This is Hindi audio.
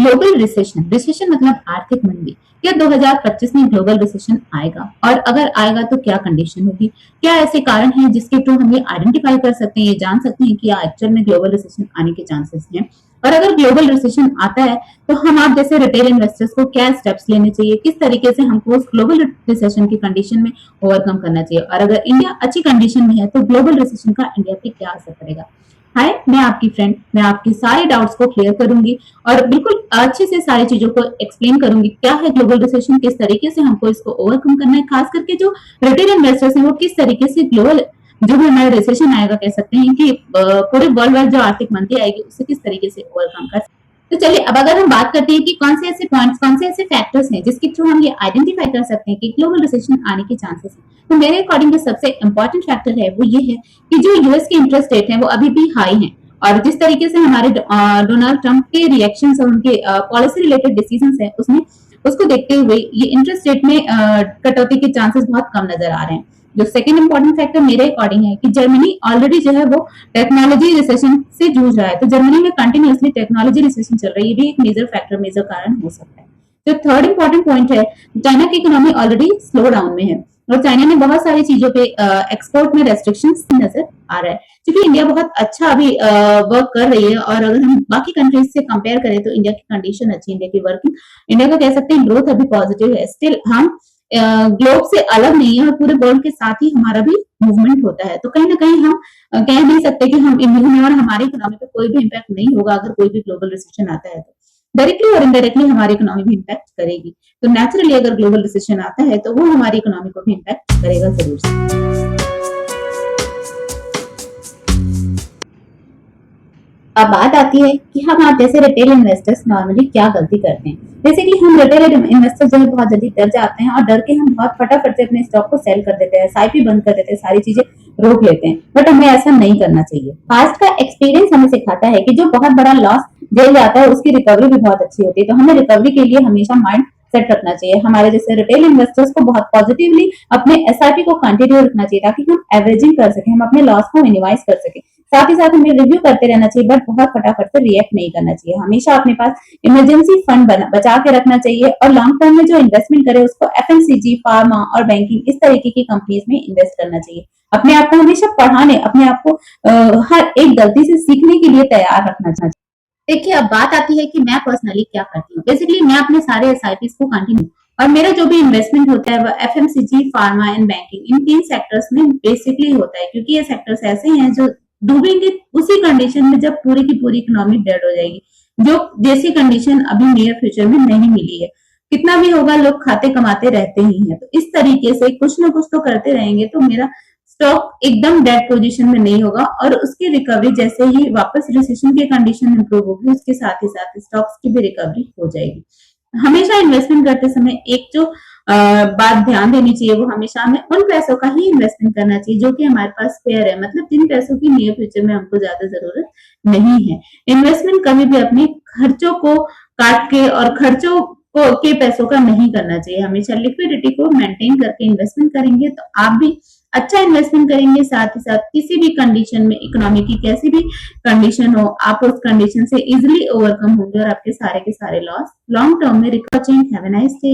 ग्लोबल रिसेशन, रिसेशन मतलब आर्थिक मंदी। क्या 2025 में ग्लोबल रिसेशन आएगा, और अगर आएगा तो क्या कंडीशन होगी? क्या ऐसे कारण हैं जिसके थ्रू हम ये आइडेंटिफाई कर सकते हैं, ये जान सकते हैं कि एक्चुअल में ग्लोबल रिसेशन आने के चांसेस हैं? और अगर ग्लोबल रिसेशन आता है तो हम आप जैसे रिटेल इन्वेस्टर्स को क्या स्टेप्स लेने चाहिए, किस तरीके से हमको उस ग्लोबल रिसेशन की कंडीशन में ओवरकम करना चाहिए, और अगर इंडिया अच्छी कंडीशन में है तो ग्लोबल रिसेशन का इंडिया पे क्या असर पड़ेगा? हाय, मैं आपकी फ्रेंड, मैं आपके सारे डाउट्स को क्लियर करूंगी और बिल्कुल अच्छे से सारी चीजों को एक्सप्लेन करूंगी। क्या है ग्लोबल रिसेशन, किस तरीके से हमको इसको ओवरकम करना है, खास करके जो रिटेल इन्वेस्टर्स हैं वो किस तरीके से ग्लोबल जो भी हमारा रिसेशन आएगा, कह सकते हैं कि पूरे वर्ल्ड वाइड जो आर्थिक मंदी आएगी उससे किस तरीके से ओवरकम कर। तो चलिए अब अगर हम बात करते हैं कि कौन से ऐसे पॉइंट्स, कौन से ऐसे फैक्टर्स हैं जिसके थ्रू हम ये आइडेंटिफाई कर सकते हैं कि ग्लोबल रिसेशन आने के चांसेस हैं, तो मेरे अकॉर्डिंग जो सबसे इंपॉर्टेंट फैक्टर है वो ये है कि जो यूएस के इंटरेस्ट रेट है वो अभी भी हाई है, और जिस तरीके से हमारे डोनाल्ड ट्रंप के रिएक्शंस और उनके पॉलिसी रिलेटेड डिसीजंस है उसमें उसको देखते हुए ये इंटरेस्ट रेट में कटौती के चांसेस बहुत कम नजर आ रहे हैं। जो सेकंड इंपॉर्टेंट फैक्टर मेरे अकॉर्डिंग है कि जर्मनी ऑलरेडी जो है वो टेक्नोलॉजी रिसेशन से जूझ रहा है, तो जर्मनी में कंटिन्यूअसली टेक्नोलॉजी रिसेशन चल रही है, ये भी एक मेजर फैक्टर, मेजर कारण हो सकता है। जो थर्ड इंपॉर्टेंट पॉइंट है, चाइना की इकोनॉमी ऑलरेडी स्लो डाउन में है और चाइना में बहुत सारी चीजों पे एक्सपोर्ट में रेस्ट्रिक्शंस नजर आ रहा है। क्योंकि इंडिया बहुत अच्छा अभी वर्क कर रही है, और अगर हम बाकी कंट्रीज से कंपेयर करें तो इंडिया की कंडीशन अच्छी है, इंडिया की वर्किंग, इंडिया का कह सकते हैं ग्रोथ अभी पॉजिटिव है। स्टिल हम ग्लोब से अलग नहीं है और पूरे वर्ल्ड के साथ ही हमारा भी मूवमेंट होता है, तो कहीं ना कहीं हम कह नहीं सकते कि हम इम्यून हैं और हमारी इकोनॉमी पे कोई भी इम्पैक्ट नहीं होगा अगर कोई भी ग्लोबल रिसेशन आता है। तो डायरेक्टली और इनडायरेक्टली हमारी इकोनॉमी भी इम्पैक्ट करेगी। तो नेचुरली अगर ग्लोबल रिसेशन आता है तो वो हमारी इकोनॉमी को भी इम्पैक्ट करेगा जरूर से। अब बात आती है कि हम आप जैसे रिटेल इन्वेस्टर्स नॉर्मली क्या गलती करते हैं। बेसिकली हम रिटेल इन्वेस्टर्स जो है बहुत जल्दी डर जाते हैं और डर के हम बहुत फटाफट से अपने स्टॉक को सेल कर देते हैं, एसआईपी बंद कर देते हैं, सारी चीजें रोक लेते हैं, बट हमें ऐसा नहीं करना चाहिए। पास्ट का एक्सपीरियंस हमें सिखाता है कि जो बहुत बड़ा लॉस झेल जाता है उसकी रिकवरी भी बहुत अच्छी होती है, तो हमें रिकवरी के लिए हमेशा माइंड सेट रखना चाहिए। हमारे जैसे रिटेल इन्वेस्टर्स को बहुत पॉजिटिवली अपने एसआईपी को कंटिन्यू रखना चाहिए ताकि हम एवरेजिंग कर सके, हम अपने लॉस को मिनिमाइज कर सके। साथ ही साथ हमें रिव्यू करते रहना चाहिए, बट बहुत फटाफट से रिएक्ट नहीं करना चाहिए। हमेशा अपने पास इमरजेंसी फंड बचा के रखना चाहिए और लॉन्ग टर्म में जो इन्वेस्टमेंट करे उसको एफएमसीजी, फार्मा और बैंकिंग इस तरीके की कंपनीज में इन्वेस्ट करना चाहिए। अपने आप को हमेशा पढ़ाने, अपने आप को हर एक गलती से सीखने के लिए तैयार रखना चाहिए। देखिए अब बात आती है कि मैं पर्सनली क्या करती हूँ। बेसिकली मैं अपने सारे एसआईपी को कंटिन्यू, और मेरा जो भी इन्वेस्टमेंट होता है वो FMCG, pharma and banking, in 3 sectors में बेसिकली होता है, क्योंकि ये सेक्टर्स ऐसे हैं जो डूबेंगे उसी कंडीशन में जब पूरी की पूरी इकोनॉमी डेड हो जाएगी, जो जैसी कंडीशन अभी नियर फ्यूचर में नहीं मिली है। कितना भी होगा, लोग खाते कमाते रहते ही हैं, तो इस तरीके से कुछ ना कुछ तो करते रहेंगे तो मेरा स्टॉक एकदम डेड पोजीशन में नहीं होगा, और उसकी रिकवरी जैसे ही वापस रिसेशन की कंडीशन इंप्रूव होगी उसके साथ ही साथ स्टॉक्स की भी रिकवरी हो जाएगी। हमेशा इन्वेस्टमेंट करते समय एक जो बात ध्यान देनी चाहिए वो हमेशा हमें उन पैसों का ही इन्वेस्टमेंट करना चाहिए जो कि हमारे पास स्पेयर है, मतलब जिन पैसों की नियर फ्यूचर में हमको ज्यादा जरूरत नहीं है। इन्वेस्टमेंट कभी भी अपने खर्चों को काट के और खर्चों को के पैसों का नहीं करना चाहिए। हमेशा लिक्विडिटी को मेंटेन करके इन्वेस्टमेंट करेंगे तो आप भी अच्छा इन्वेस्टमेंट करेंगे। साथ ही साथ किसी भी कंडीशन में, इकोनॉमी की कैसी भी कंडीशन हो, आप उस कंडीशन से इजिली ओवरकम होंगे और आपके सारे के सारे लॉस लॉन्ग टर्म में recover. Have a nice day.